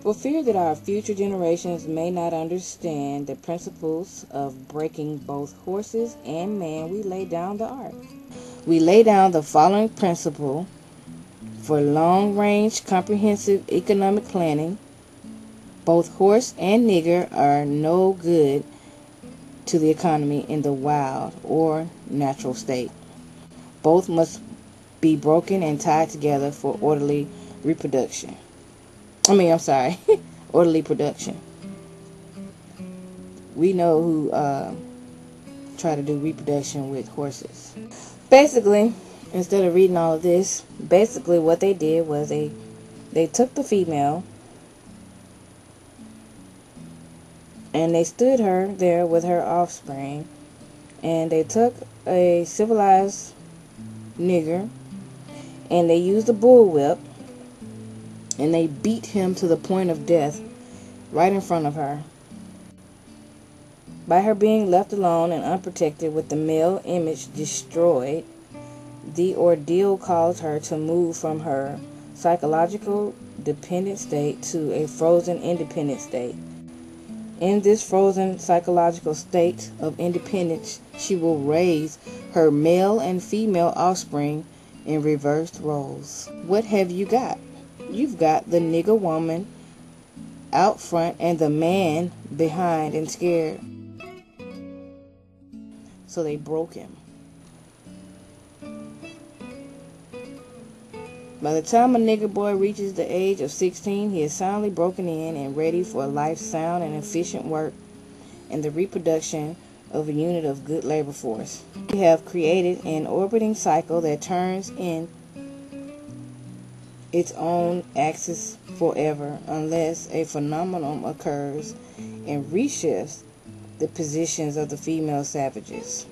For fear that our future generations may not understand the principles of breaking both horses and man, we lay down the art. We lay down the following principle for long-range comprehensive economic planning. Both horse and nigger are no good to the economy in the wild or natural state. Both must be broken and tied together for orderly reproduction. Orderly production. We know who try to do reproduction with horses. Basically, instead of reading all of this, basically what they did was they took the female and they stood her there with her offspring, and they took a civilized nigger and they used a bullwhip and they beat him to the point of death right in front of her. By her being left alone and unprotected with the male image destroyed, the ordeal caused her to move from her psychological dependent state to a frozen independent state. In this frozen psychological state of independence, she will raise her male and female offspring in reversed roles. What have you got? You've got the nigger woman out front and the man behind and scared. So they broke him. By the time a nigger boy reaches the age of 16, he is soundly broken in and ready for a life sound and efficient work and the reproduction of a unit of good labor force. We have created an orbiting cycle that turns in its own axis forever unless a phenomenon occurs and reshifts the positions of the female savages.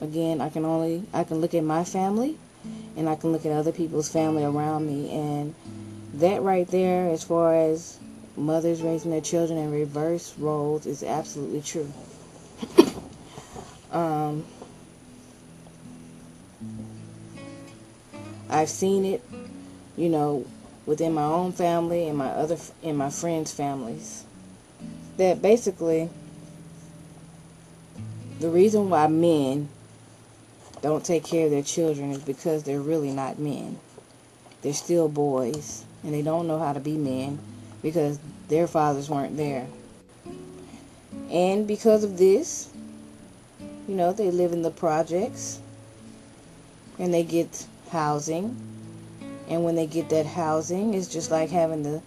Again, I can look at my family and I can look at other people's family around me, and that right there, as far as mothers raising their children in reverse roles, is absolutely true. I've seen it, within my own family and my friends' families. That basically the reason why men don't take care of their children is because they're really not men. They're still boys, and they don't know how to be men because their fathers weren't there. And because of this, they live in the projects and they get housing. And when they get that housing, it's just like having the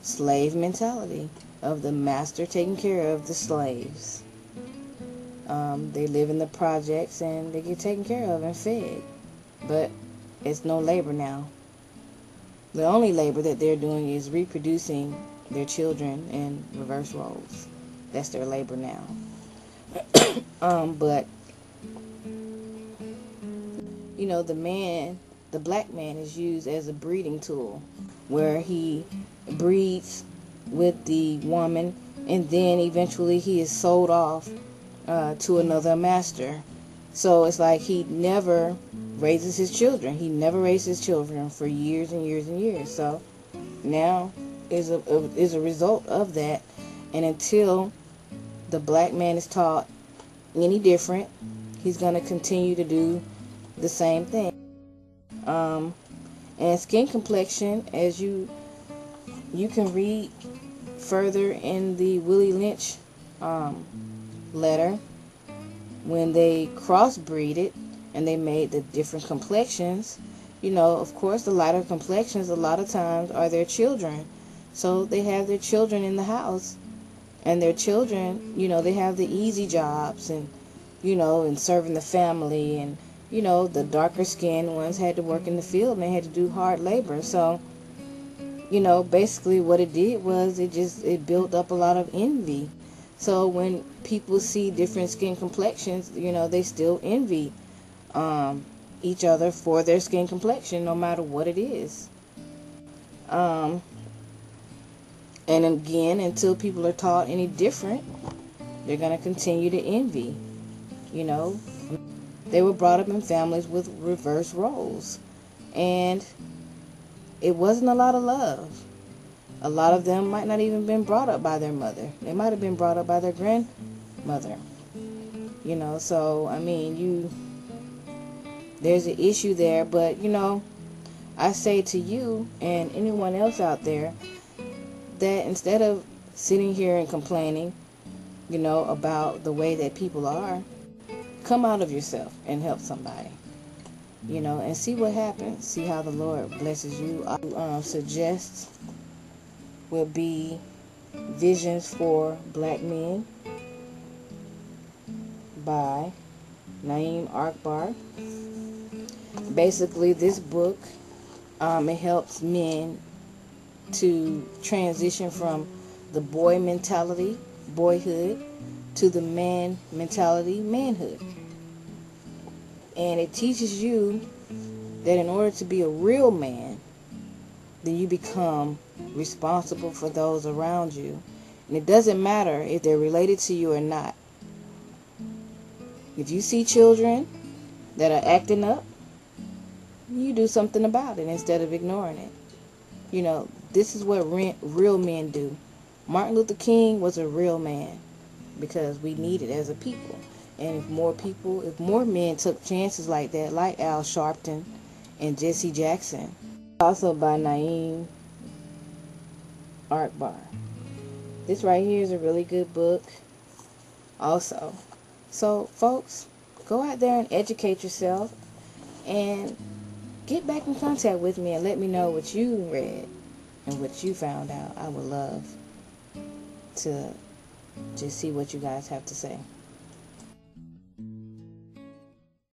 slave mentality of the master taking care of the slaves. They live in the projects and they get taken care of and fed. But it's no labor now. The only labor that they're doing is reproducing their children in reverse roles. That's their labor now. But the black man is used as a breeding tool, where he breeds with the woman and then eventually he is sold off to another master. So it's like he never raises his children. He never raised his children for years and years and years. So now is a result of that. And until the black man is taught any different, he's going to continue to do the same thing. And skin complexion, as you can read further in the Willie Lynch letter, when they crossbreeded and they made the different complexions, of course the lighter complexions a lot of times are their children. So they have their children in the house, and their children, they have the easy jobs and serving the family, and the darker skinned ones had to work in the field and they had to do hard labor. So basically what it did was it built up a lot of envy. So when people see different skin complexions, they still envy each other for their skin complexion, no matter what it is. And again, until people are taught any different, they're going to continue to envy. They were brought up in families with reverse roles. And it wasn't a lot of love. A lot of them might not even been brought up by their mother. They might have been brought up by their grandmother. You know, so I mean, there's an issue there, but you know, I say to you and anyone else out there that instead of sitting here and complaining, you know, about the way that people are, come out of yourself and help somebody, you know, and see what happens. See how the Lord blesses you. I suggest would be Visions for Black Men by Naeem Akbar. Basically, this book, it helps men to transition from the boy mentality, boyhood, to the man mentality, manhood. And it teaches you that in order to be a real man, then you become responsible for those around you. And it doesn't matter if they're related to you or not. If you see children that are acting up, you do something about it instead of ignoring it. You know, this is what real men do. Martin Luther King was a real man because we need it as a people. And if more men took chances like that, like Al Sharpton and Jesse Jackson. Also by Naeem Akbar. This right here is a really good book also. So, folks, go out there and educate yourself and get back in contact with me and let me know what you read and what you found out. I would love to just see what you guys have to say.